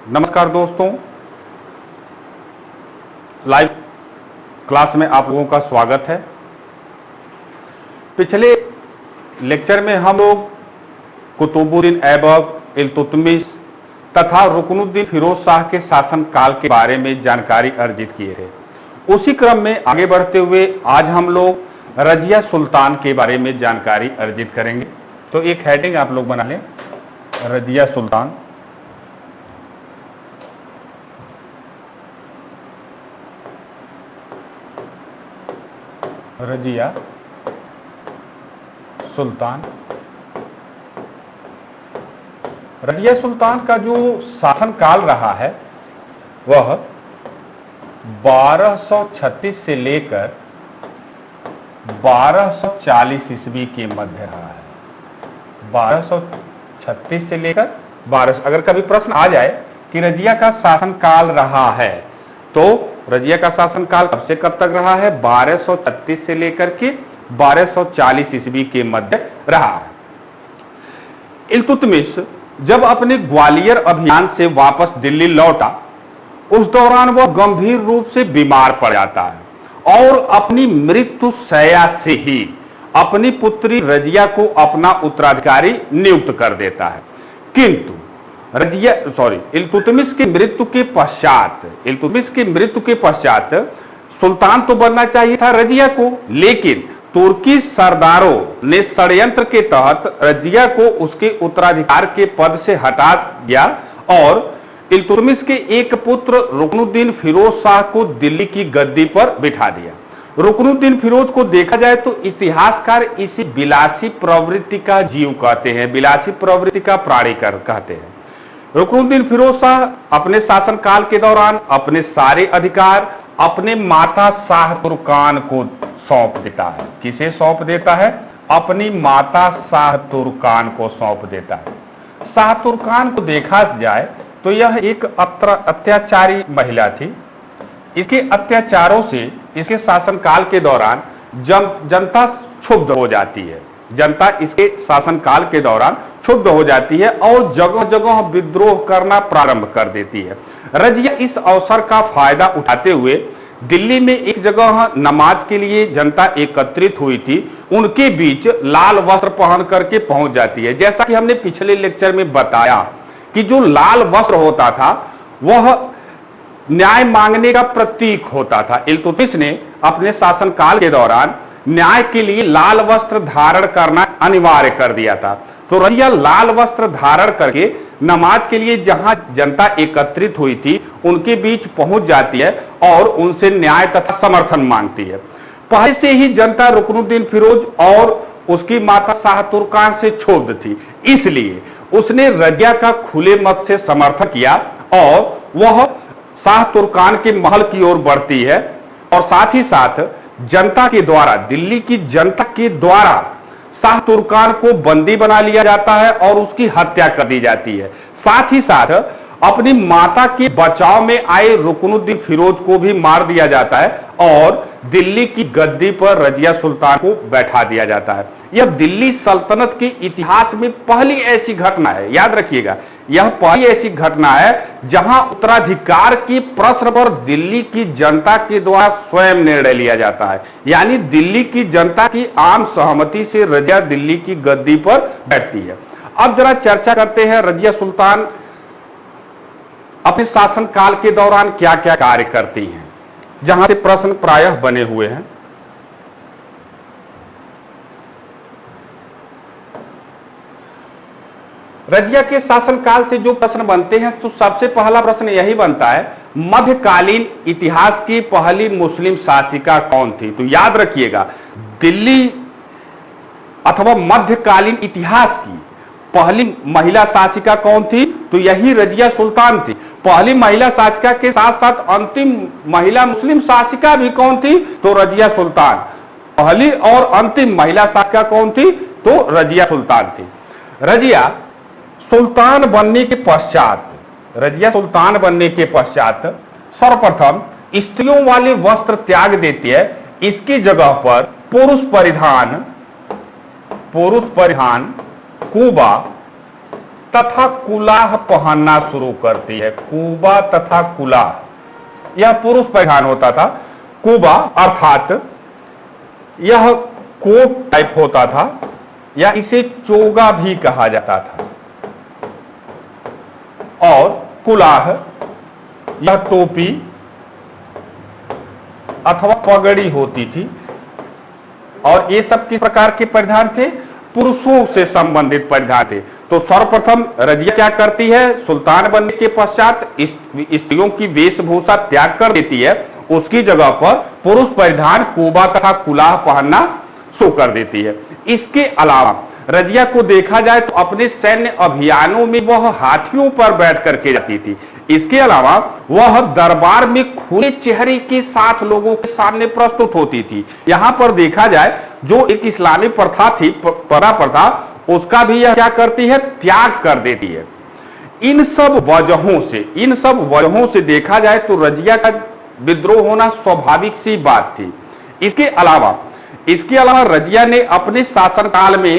नमस्कार दोस्तों, live class में आप लोगों का स्वागत है। पिछले लेक्चर में हम लोग कुतुबुद्दीन ऐबक, इल्तुतमिश तथा रुकनुद्दीन फिरोज शाह के शासन काल के बारे में जानकारी अर्जित किए थे। उसी क्रम में आगे बढ़ते हुए आज हम लोग रजिया सुल्तान के बारे में जानकारी अर्जित करेंगे। तो एक हेडिंग आप लोग बना लें, रजिया सुल्तान। रजिया सुल्तान। रजिया सुल्तान का जो शासन काल रहा है वह 1236 से लेकर 1240 ईस्वी के मध्य रहा है। 1236 से लेकर 1200। अगर कभी प्रश्न आ जाए कि रजिया का शासन काल रहा है तो रजिया का शासन काल कब से कब तक रहा है? 1236 से लेकर के 1240 ईस्वी के मध्य रहा है। इल्तुतमिश जब अपने ग्वालियर अभियान से वापस दिल्ली लौटा, उस दौरान वह गंभीर रूप से बीमार पड़ जाता है और अपनी मृत्यु शैया से ही अपनी पुत्री रजिया को अपना उत्तराधिकारी नियुक्त कर देता है। किंतु इल्तुतमिश की मृत्यु के पश्चात सुल्तान तो बनना चाहिए था रजिया को, लेकिन तुर्की सरदारों ने षड्यंत्र के तहत रजिया को उसके उत्तराधिकार के पद से हटा दिया और इल्तुतमिश के एक पुत्र रुकनुद्दीन फिरोज शाह को दिल्ली की गद्दी पर बिठा दिया। रुकनुद्दीन फिरोज को देखा जाए तो इतिहासकार इसी विलासी प्रवृत्ति का जीव कहते हैं, विलासी प्रवृत्ति का प्राणी कहते हैं। रुकनुद्दीन फिरोज शाह अपने शासनकाल के दौरान अपने सारे अधिकार अपने माता शाह तुर्कान को सौंप देता है। किसे सौंप देता है? अपनी माता शाह तुर्कान को सौंप देता है। शाह तुर्कान को देखा जाए तो यह एक अत्याचारी महिला थी। इसके अत्याचारों से इसके शासनकाल के दौरान जनता क्षुब्ध हो जाती है। जनता इसके शासनकाल के दौरान क्षुब्ध हो जाती है और जगह जगह विद्रोह करना प्रारंभ कर देती है। रजिया इस अवसर का फायदा उठाते हुए दिल्ली में एक जगह नमाज के लिए जनता एकत्रित हुई थी, उनके बीच लाल वस्त्र पहन करके पहुंच जाती है। जैसा कि हमने पिछले लेक्चर में बताया कि जो लाल वस्त्र होता था वह न्याय मांगने का प्रतीक होता था। इल्तुतमिश ने अपने शासनकाल के दौरान न्याय के लिए लाल वस्त्र धारण करना अनिवार्य कर दिया था। तो रजिया लाल वस्त्र धारण करके नमाज के लिए जहां जनता एकत्रित हुई थी उनके बीच पहुंच जाती है और उनसे न्याय तथा समर्थन मांगती है। पहले से ही जनता रुकनुद्दीन फिरोज और उसकी माता शाह तुर्कान से क्षुब्ध थी, इसलिए उसने रजिया का खुले मत से समर्थन किया और वह शाह तुर्कान के महल की ओर बढ़ती है और साथ ही साथ जनता के द्वारा, दिल्ली की जनता के द्वारा शाह तुर्कान को बंदी बना लिया जाता है और उसकी हत्या कर दी जाती है। साथ ही साथ अपनी माता के बचाव में आए रुकनुद्दीन फिरोज को भी मार दिया जाता है और दिल्ली की गद्दी पर रजिया सुल्तान को बैठा दिया जाता है। यह दिल्ली सल्तनत के इतिहास में पहली ऐसी घटना है, याद रखिएगा, यह पहली ऐसी घटना है जहां उत्तराधिकार के प्रश्न पर दिल्ली की जनता के द्वारा स्वयं निर्णय लिया जाता है। यानी दिल्ली की जनता की आम सहमति से रजिया दिल्ली की गद्दी पर बैठती है। अब जरा चर्चा करते हैं रजिया सुल्तान अपने शासनकाल के दौरान क्या क्या कार्य करती हैं, जहां से प्रश्न प्रायः बने हुए हैं। रजिया के शासनकाल से जो प्रश्न बनते हैं तो सबसे पहला प्रश्न यही बनता है, मध्यकालीन इतिहास की पहली मुस्लिम शासिका कौन थी? तो याद रखिएगा, दिल्ली अथवा मध्यकालीन इतिहास की पहली महिला शासिका कौन थी? तो यही रजिया सुल्तान थी। पहली महिला शासिका के साथ साथ अंतिम महिला मुस्लिम शासिका भी कौन थी? तो रजिया सुल्तान। पहली और अंतिम महिला शासिका कौन थी? तो रजिया सुल्तान थी। रजिया सुल्तान बनने के पश्चात सर्वप्रथम स्त्रियों वाले वस्त्र त्याग देती है। इसकी जगह पर पुरुष परिधान कुबा तथा कुलाह पहनना शुरू करती है। कुबा तथा कुलाह यह पुरुष परिधान होता था। कुबा अर्थात यह कोट टाइप होता था या इसे चोगा भी कहा जाता था, और कुलाह यह टोपी अथवा पगड़ी होती थी। और ये सब किस प्रकार के परिधान थे? पुरुषों से संबंधित परिधान थे। तो सर्वप्रथम रजिया क्या करती है? सुल्तान बनने के पश्चात स्त्रियों की वेशभूषा त्याग कर देती है, उसकी जगह पर पुरुष परिधान कुबा तथा कुलाह पहनना शुरू कर देती है। इसके अलावा रजिया को देखा जाए तो अपने सैन्य अभियानों में वह हाथियों पर बैठ करके जाती थी। इसके अलावा वह दरबार में खुले चेहरे के साथ लोगों के सामने प्रस्तुत होती थी। यहां पर देखा जाए जो एक इस्लामी प्रथा थी, प्रथा, उसका भी यह क्या करती है? त्याग कर देती है। इन सब वजहों से देखा जाए तो रजिया का विद्रोह होना स्वाभाविक सी बात थी। इसके अलावा रजिया ने अपने शासनकाल में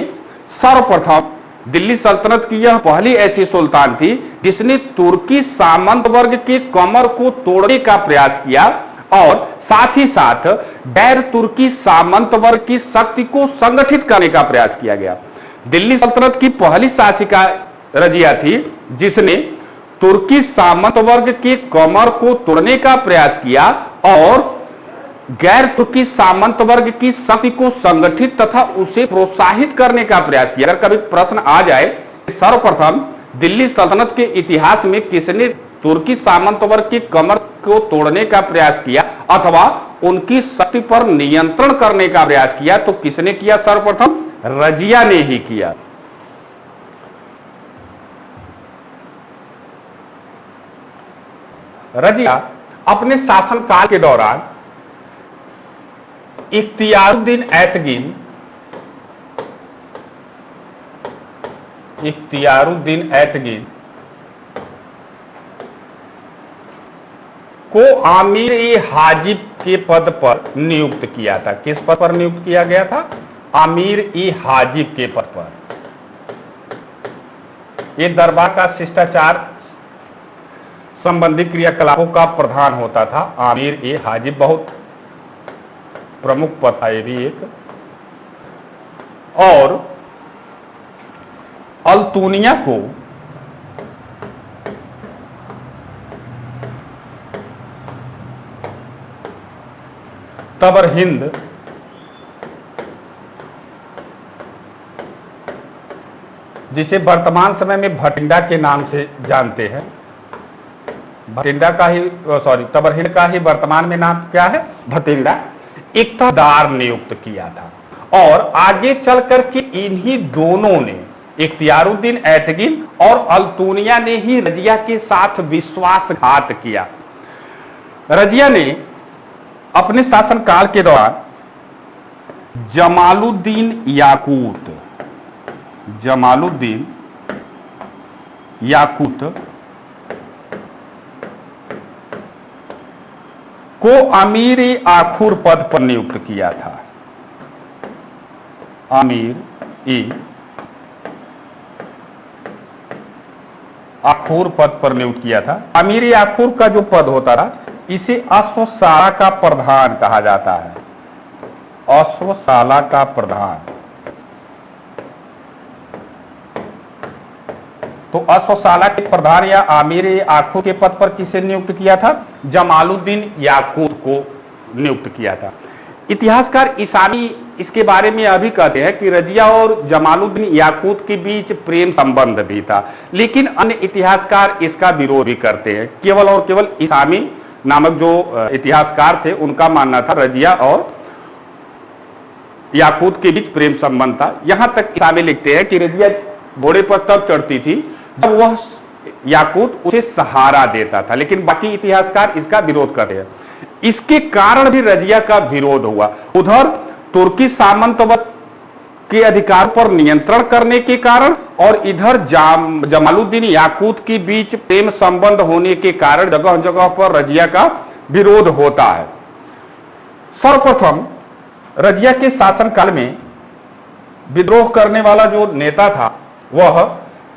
सर्वप्रथम दिल्ली सल्तनत की यह पहली ऐसी सुल्तान थी जिसने तुर्की सामंत वर्ग के कमर को तोड़ने का प्रयास किया और साथ ही साथ गैर तुर्की सामंत वर्ग की शक्ति को संगठित करने का प्रयास किया गया। दिल्ली सल्तनत की पहली शासिका रजिया थी जिसने तुर्की सामंत वर्ग के कमर को तोड़ने का प्रयास किया और गैर तुर्की सामंत वर्ग की शक्ति को संगठित तथा उसे प्रोत्साहित करने का प्रयास किया। अगर कभी प्रश्न आ जाए सर्वप्रथम दिल्ली सल्तनत के इतिहास में किसने तुर्की सामंत वर्ग की कमर को तोड़ने का प्रयास किया अथवा उनकी शक्ति पर नियंत्रण करने का प्रयास किया, तो किसने किया? सर्वप्रथम रजिया ने ही किया। रजिया अपने शासनकाल के दौरान इख्तियारुद्दीन ऐतगिन को आमीर-ए-हाजिब के पद पर नियुक्त किया था। किस पद पर नियुक्त किया गया था? आमीर-ए-हाजिब के पद पर। यह दरबार का शिष्टाचार संबंधी क्रियाकलापों का प्रधान होता था। आमीर-ए-हाजिब बहुत प्रमुख पद था ये भी एक। और अल्तुनिया को तबरहिंद जिसे वर्तमान समय में भटिंडा के नाम से जानते हैं, तबरहिंद का ही वर्तमान में नाम क्या है? भटिंडा। इख्तियार नियुक्त किया था और आगे चल करके इन्हीं दोनों ने, इख्तियारुद्दीन ऐतगिन और अल्तुनिया ने ही रजिया के साथ विश्वासघात किया। रजिया ने अपने शासनकाल के दौरान जमालुद्दीन याकूत को अमीर-ए-आखुर पद पर नियुक्त किया था। अमीर-ए-आखुर पद पर नियुक्त किया था। अमीर-ए-आखुर का जो पद होता था इसे अश्वशाला का प्रधान कहा जाता है। अश्वशाला का प्रधान। तो अश्वशाला के प्रधान या आमीर-ए-आखुर के पद पर किसे नियुक्त किया था? जमालुद्दीन याकूत को नियुक्त किया था। इतिहासकार ईसानी इसके बारे में अभी कहते हैं कि रजिया और जमालुद्दीन याकूत के बीच प्रेम संबंध भी था, लेकिन अन्य इतिहासकार इसका विरोध भी करते हैं। केवल और केवल ईसानी नामक जो इतिहासकार थे उनका मानना था रजिया और याकूत के बीच प्रेम संबंध था। यहां तक ईसानी लिखते हैं कि रजिया घोड़े पर तब चढ़ती थी जब वह याकूत उसे सहारा देता था, लेकिन बाकी इतिहासकार इसका विरोध करते हैं। इसके कारण भी रजिया का विरोध हुआ। उधर तुर्की सामंत वर्ग के अधिकार पर नियंत्रण करने के कारण और इधर जमालुद्दीन याकूत के बीच प्रेम संबंध होने के कारण जगह जगह पर रजिया का विरोध होता है। सर्वप्रथम रजिया के शासनकाल में विद्रोह करने वाला जो नेता था वह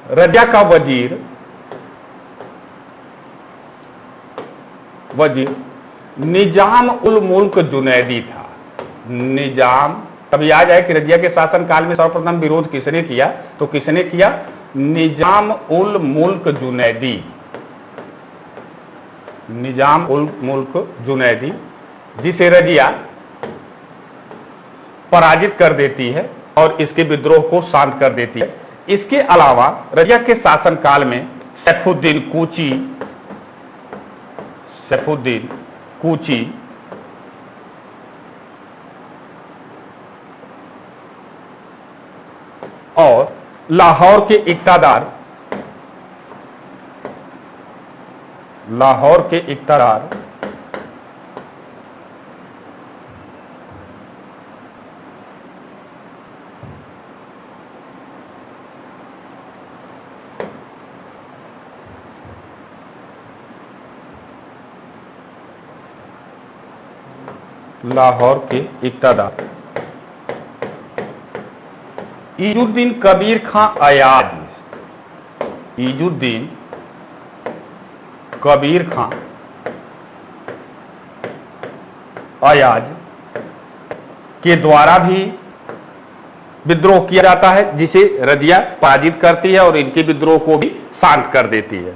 रजिया का वजीर निजाम उल मुल्क जुनैदी था। निजाम, कभी याद आए कि रजिया के शासनकाल में सर्वप्रथम विरोध किसने किया, तो किसने किया? निजाम उल मुल्क जुनैदी। निजाम उल मुल्क जुनैदी, जिसे रजिया पराजित कर देती है और इसके विद्रोह को शांत कर देती है। इसके अलावा रजिया के शासनकाल में सैफुद्दीन कूची और लाहौर के इक़्तिदार इजुद्दीन कबीर खां अयाज, इजुद्दीन कबीर खां अयाज के द्वारा भी विद्रोह किया जाता है, जिसे रजिया पराजित करती है और इनके विद्रोह को भी शांत कर देती है।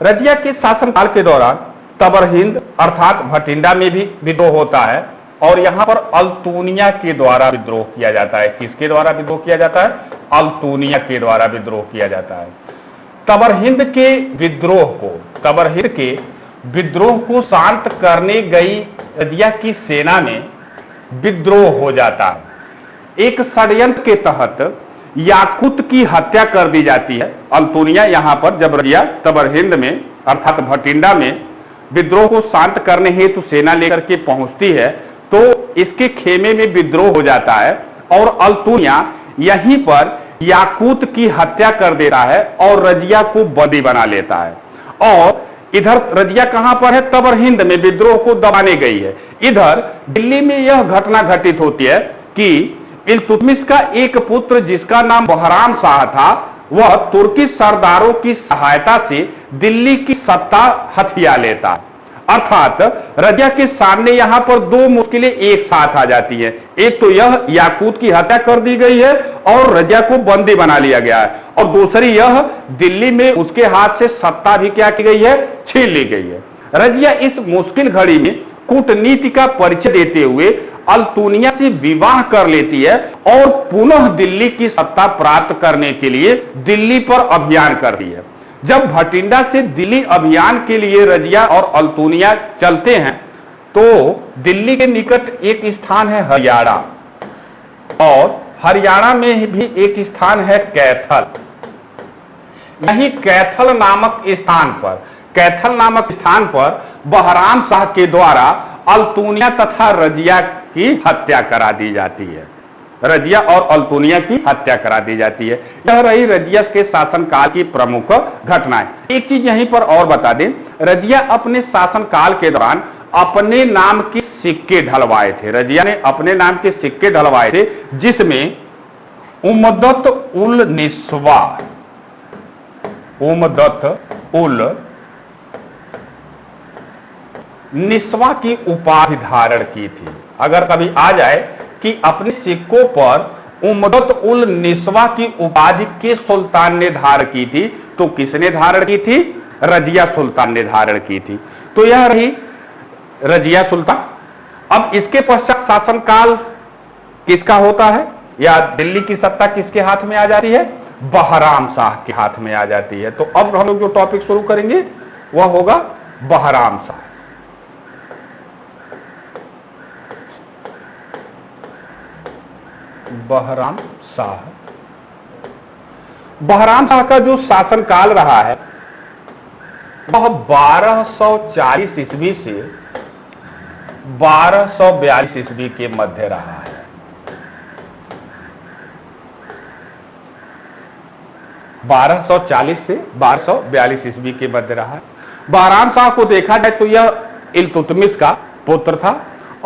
रजिया के शासनकाल के दौरान तबरहिंद अर्थात भटिंडा में भी विद्रोह होता है और यहां पर अल्तूनिया के द्वारा विद्रोह किया जाता है। किसके द्वारा विद्रोह किया जाता है? अल्तूनिया के द्वारा विद्रोह किया जाता है। तबरहिंद के विद्रोह को शांत करने गई रजिया की सेना में विद्रोह हो जाता है। एक षड्यंत्र के तहत याकूत की हत्या कर दी जाती है। अल्तूनिया यहां पर जब रजिया तबरहिंद में अर्थात भटिंडा में विद्रोह को शांत करने हेतु सेना लेकर के पहुंचती है तो इसके खेमे में विद्रोह हो जाता है और अल्तूनिया यहीं पर याकूत की हत्या कर देता है और रजिया को बंदी बना लेता है। और इधर रजिया कहां पर है? तबरहिंद में विद्रोह को दबाने गई है। इधर दिल्ली में यह घटना घटित होती है कि इल्तुतमिश का एक पुत्र जिसका नाम बहराम शाह था, वह तुर्की सरदारों की सहायता से दिल्ली की सत्ता हथिया लेता। अर्थात रजिया के सामने यहां पर दो मुश्किलें एक साथ आ जाती हैं। एक तो यह याकूत की हत्या कर दी गई है और रजिया को बंदी बना लिया गया है, और दूसरी यह दिल्ली में उसके हाथ से सत्ता भी क्या की गई है? छीन ली गई है। रजिया इस मुश्किल घड़ी में कूटनीति का परिचय देते हुए अल्तूनिया से विवाह कर लेती है और पुनः दिल्ली की सत्ता प्राप्त करने के लिए दिल्ली पर अभियान करती है। जब भटिंडा से दिल्ली अभियान के लिए रजिया और अल्तूनिया चलते हैं तो दिल्ली के निकट एक स्थान है हरियाणा, और हरियाणा में भी एक स्थान है कैथल। यही कैथल नामक स्थान पर बहराम शाह के द्वारा अल्तूनिया तथा रजिया की हत्या करा दी जाती है। रजिया और अल्तूनिया की हत्या करा दी जाती है। यह रही रजिया के शासनकाल की प्रमुख घटनाएं। एक चीज यहीं पर और बता दें, रजिया अपने शासनकाल के दौरान अपने नाम के सिक्के ढलवाए थे। रजिया ने अपने नाम के सिक्के ढलवाए थे, जिसमें उमदत उल निस्वा की उपाधि धारण की थी। अगर कभी आ जाए कि अपने सिक्कों पर उमदत उल निस्वा की उपाधि के सुल्तान ने धारण की थी, तो किसने धारण की थी? रजिया सुल्तान ने धारण की थी। तो यह रही रजिया सुल्तान। अब इसके पश्चात शासनकाल किसका होता है, या दिल्ली की सत्ता किसके हाथ में आ जाती है? बहराम शाह के हाथ में आ जाती है। तो अब हम लोग जो टॉपिक शुरू करेंगे वह होगा बहराम शाह। बहराम शाह का जो शासनकाल रहा है वह 1240 ईस्वी से 1242 ईस्वी के मध्य रहा है। 1240 से 1242 ईस्वी के मध्य रहा है। बहराम शाह को देखा जाए तो यह इल्तुतमिश का पुत्र था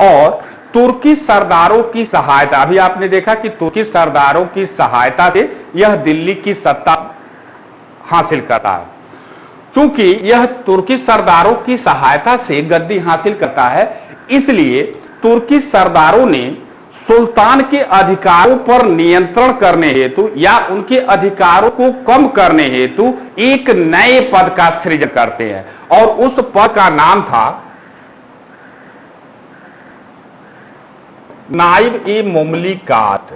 और तुर्की सरदारों की सहायता, अभी आपने देखा कि तुर्की सरदारों की सहायता से यह दिल्ली की सत्ता हासिल करता है। चूंकि यह तुर्की सरदारों की सहायता से गद्दी हासिल करता है, इसलिए तुर्की सरदारों ने सुल्तान के अधिकारों पर नियंत्रण करने हेतु या उनके अधिकारों को कम करने हेतु एक नए पद का सृजन करते हैं और उस पद का नाम था नाइब-ए-मुमलिकात।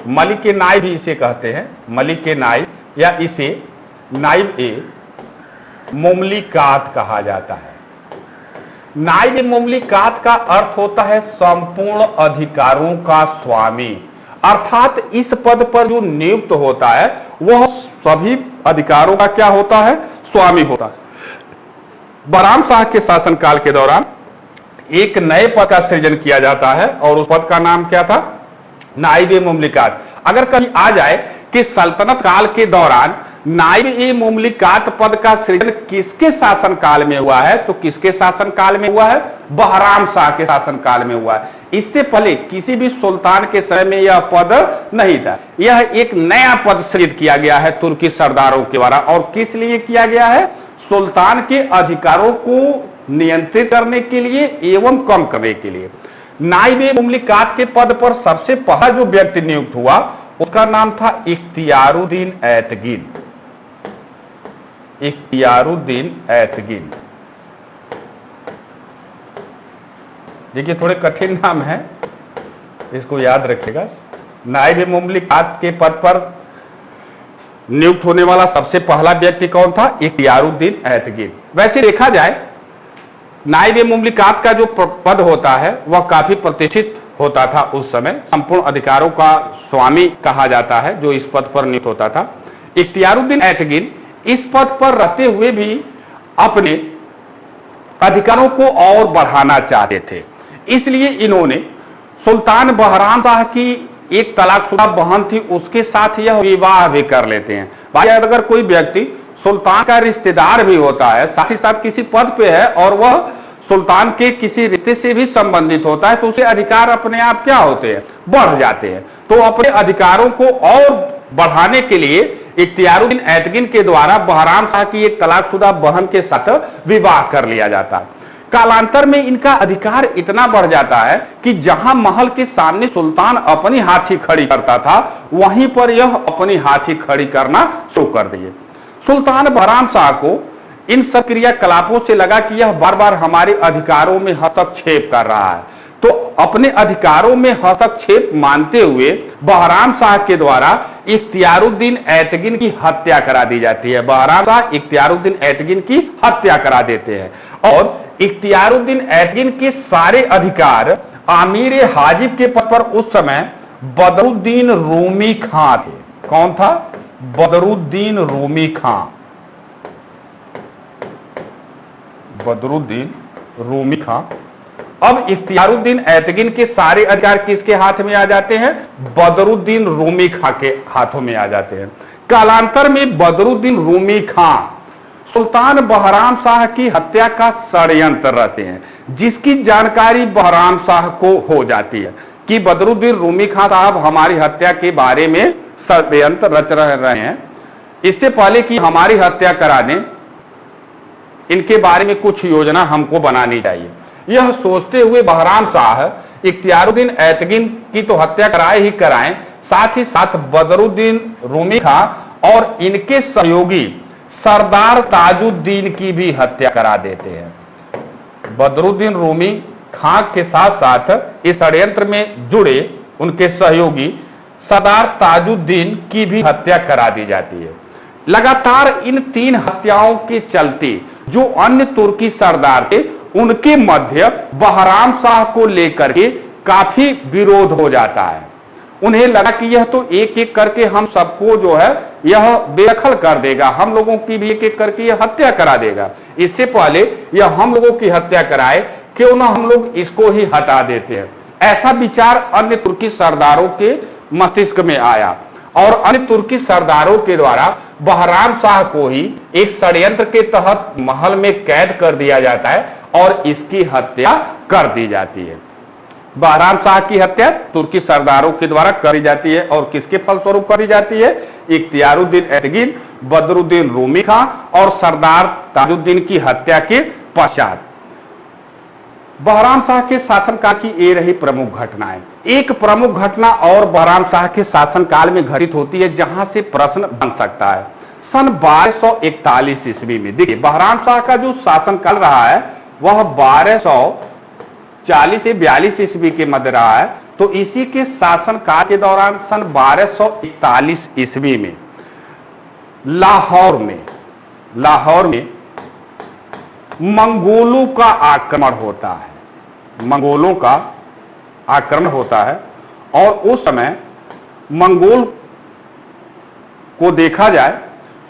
मलिक-ए-नाइब भी इसे कहते हैं, मलिक-ए-नाइब, या इसे नाइब-ए-मुमलिकात कहा जाता है। नाइब-ए-मुमलिकात का अर्थ होता है संपूर्ण अधिकारों का स्वामी, अर्थात इस पद पर जो नियुक्त होता है वह सभी अधिकारों का क्या होता है? स्वामी होता है। बहराम शाह के शासनकाल के दौरान एक नए पद का सृजन किया जाता है और उस पद का नाम क्या था? नाइब-ए-मुमलिकात। अगर कहीं आ जाए कि सल्तनत काल के दौरान नाइब-ए-मुमलिकात पद का सृजन किसके शासनकाल में हुआ है, तो किसके शासनकाल में हुआ है? बहराम शाह के शासनकाल में हुआ है। इससे पहले किसी भी सुल्तान के समय में यह पद नहीं था। यह एक नया पद सृजित किया गया है तुर्की सरदारों के द्वारा। और किस लिए किया गया है? सुल्तान के अधिकारों को नियंत्रित करने के लिए एवं कम करने के लिए। नाइब-ए-मुमलिकात के पद पर सबसे पहला जो व्यक्ति नियुक्त हुआ उसका नाम था इख्तियारुद्दीन ऐतगिन। इख्तियारुद्दीन ऐतगिन, देखिए थोड़े कठिन नाम है, इसको याद रखिएगा। नाइब-ए-मुमलिकात के पद पर नियुक्त होने वाला सबसे पहला व्यक्ति कौन था? इख्तियारुद्दीन ऐतगिन। वैसे देखा जाए नाइब-ए-मुमलिकात का जो पद होता है वह काफी प्रतिष्ठित होता था उस समय, संपूर्ण अधिकारों का स्वामी कहा जाता है जो इस पद पर नियुक्त होता था। इख्तियारुद्दीन ऐतगिन इस पद पर रहते हुए भी अपने अधिकारों को और बढ़ाना चाहते थे, इसलिए इन्होंने सुल्तान बहराम शाह की एक तलाकशुदा बहन थी उसके साथ यह विवाह भी कर लेते हैं। भाई अगर कोई व्यक्ति सुल्तान का रिश्तेदार भी होता है, साथ ही साथ किसी पद पे है और वह सुल्तान के किसी रिश्ते से भी संबंधित होता है, तो उसे अधिकार अपने आप क्या होते हैं? बढ़ जाते हैं। तो अपने अधिकारों को और बढ़ाने के लिए इख्तियारुद्दीन ऐतगिन के द्वारा बहराम शाह की एक तलाकशुदा बहन के साथ विवाह कर लिया जाता है। कालांतर में इनका अधिकार इतना बढ़ जाता है कि जहां महल के सामने सुल्तान अपनी हाथी खड़ी करता था, वहीं पर यह अपनी हाथी खड़ी करना शुरू कर दिए। सुल्तान बहराम शाह को इन सब क्रियाकलापों से लगा कि यह बार बार हमारे अधिकारों में हस्तक्षेप कर रहा है, तो अपने अधिकारों में हस्तक्षेप मानते हुए बहराम शाह के द्वारा इख्तियारुद्दीन ऐतगिन की हत्या करा दी जाती है। बहराम शाह इख्तियारुद्दीन ऐतगिन की हत्या करा देते हैं और इख्तियारुद्दीन ऐतगिन के सारे अधिकार आमीर हाजिब के पद पर उस समय बदरुद्दीन रूमी खां थे। कौन था? बदरुद्दीन रूमी खां। बदरुद्दीन रूमी खां। अब इख्तियारुद्दीन ऐतगिन के सारे अधिकार किसके हाथ में आ जाते हैं? बदरुद्दीन रूमी खां के हाथों में आ जाते हैं। कालांतर में बदरुद्दीन रूमी खां सुल्तान बहराम शाह की हत्या का षड्यंत्र रचते हैं, जिसकी जानकारी बहराम शाह को हो जाती है कि बदरुद्दीन रूमी खां साहब हमारी हत्या के बारे में षड्यंत्र रच रहे हैं। इससे पहले कि हमारी हत्या करा दें, इनके बारे में कुछ योजना हमको बनानी चाहिए। यह सोचते हुए बहराम शाह इख्तियारुद्दीन ऐतगिन की तो हत्या कराए ही कराएं, साथ ही साथ बदरुद्दीन रूमी खां और इनके सहयोगी सरदार ताजुद्दीन की भी हत्या करा देते हैं। बदरुद्दीन रूमी खां के साथ साथ इस षड्यंत्र में जुड़े उनके सहयोगी सरदार ताजुद्दीन की भी हत्या करा दी जाती है। लगातार इन तीन हत्याओं के चलते जो अन्य तुर्की सरदार थे उनके मध्य बहराम शाह को लेकर के काफी विरोध हो जाता है। उन्हें लगा कि यह तो एक एक करके हम सबको जो है यह बेदखल कर देगा, हम लोगों की भी एक एक करके यह हत्या करा देगा। इससे पहले यह हम लोगों की हत्या कराए, क्यों ना हम लोग इसको ही हटा देते हैं। ऐसा विचार अन्य तुर्की सरदारों के मस्तिष्क में आया और अन्य तुर्की सरदारों के द्वारा बहराम शाह को ही एक षड्यंत्र के तहत महल में कैद कर दिया जाता है और इसकी हत्या कर दी जाती है। बहराम शाह की हत्या तुर्की सरदारों के द्वारा करी जाती है और किसके फलस्वरूप करी जाती है? इख्तियारुद्दीन ऐतगिन बदरुद्दीन रूमी खां और सरदार ताजुद्दीन की हत्या के पश्चात। बहराम शाह के शासनकाल की ये रही प्रमुख घटनाएं। एक प्रमुख घटना और बहराम शाह के शासनकाल में घटित होती है जहां से प्रश्न बन सकता है। सन 1241 ईस्वी में, देखिए बहराम शाह का जो शासनकाल रहा है वह 1240 से 42 ईस्वी के मध्य रहा है। तो इसी के शासनकाल के दौरान सन 1241 ईस्वी में लाहौर में मंगोलों का आक्रमण होता है। मंगोलों का आक्रमण होता है और उस समय मंगोल को देखा जाए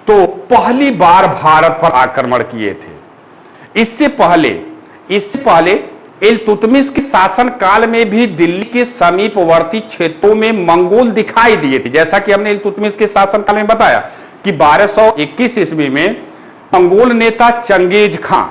तो पहली बार भारत पर आक्रमण किए थे। इससे पहले इल्तुतमिश के शासन काल में भी दिल्ली के समीपवर्ती क्षेत्रों में मंगोल दिखाई दिए थे। जैसा कि हमने इल्तुतमिश के शासन काल में बताया कि 1221 ईस्वी में मंगोल नेता चंगेज खां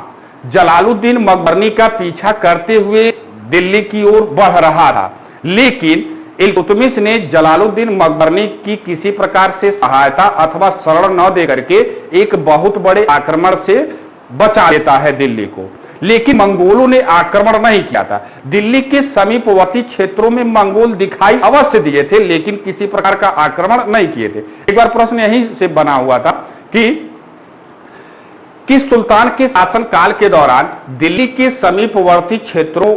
जलालुद्दीन मकबरनी का पीछा करते हुए दिल्ली की ओर बढ़ रहा था, लेकिन इल्तुतमिश ने जलालुद्दीन मकबरनी की किसी प्रकार से सहायता अथवा शरण न दे करके एक बहुत बड़े आक्रमण से बचा लेता है दिल्ली को। लेकिन मंगोलों ने आक्रमण नहीं किया था। दिल्ली के समीपवर्ती क्षेत्रों में मंगोल दिखाई अवश्य दिए थे, लेकिन किसी प्रकार का आक्रमण नहीं किए थे। एक बार प्रश्न यहीं से बना हुआ था कि किस सुल्तान के शासनकाल के दौरान दिल्ली के समीपवर्ती क्षेत्रों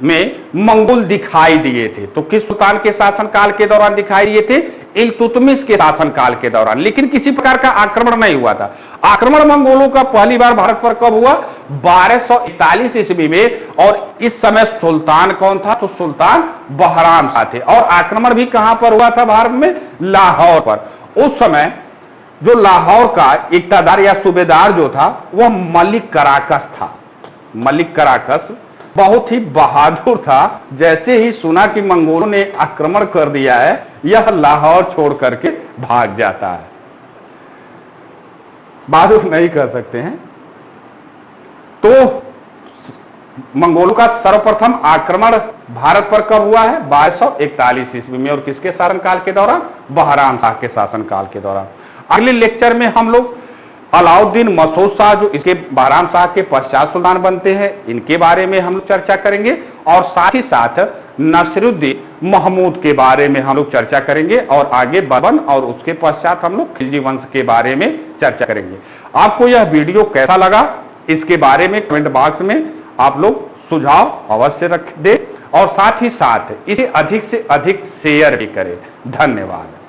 में मंगोल दिखाई दिए थे। तो किस सुल्तान के शासनकाल के दौरान दिखाई दिए थे? इल्तुतमिश के शासनकाल के दौरान, लेकिन किसी प्रकार का आक्रमण नहीं हुआ था। आक्रमण मंगोलों का पहली बार भारत पर कब हुआ? 1241 ईस्वी में। और इस समय सुल्तान कौन था? तो सुल्तान बहराम शाह थे। और आक्रमण भी कहां पर हुआ था भारत में? लाहौर पर। उस समय जो लाहौर का इक्तादार या सूबेदार जो था वह मलिक कराकस था। मलिक कराकस बहुत ही बहादुर था। जैसे ही सुना कि मंगोलों ने आक्रमण कर दिया है, यह लाहौर छोड़ करके भाग जाता है। बहादुर नहीं कर सकते हैं। तो मंगोलों का सर्वप्रथम आक्रमण भारत पर कब हुआ है? 1241 ईस्वी में। और किसके शासनकाल के दौरान? बहराम शाह के शासनकाल के दौरान। अगले लेक्चर में हम लोग अलाउद्दीन मसूद शाह, जो इसके बहराम शाह के पश्चात सुल्तान बनते हैं, इनके बारे में हम लोग चर्चा करेंगे। और साथ ही साथ नसीरुद्दीन महमूद के बारे में हम लोग चर्चा करेंगे। और आगे बर्बन और उसके पश्चात हम लोग खिलजी वंश के बारे में चर्चा करेंगे। आपको यह वीडियो कैसा लगा इसके बारे में कमेंट बॉक्स में आप लोग सुझाव अवश्य रख दें और साथ ही साथ इसे अधिक से अधिक शेयर भी करें। धन्यवाद।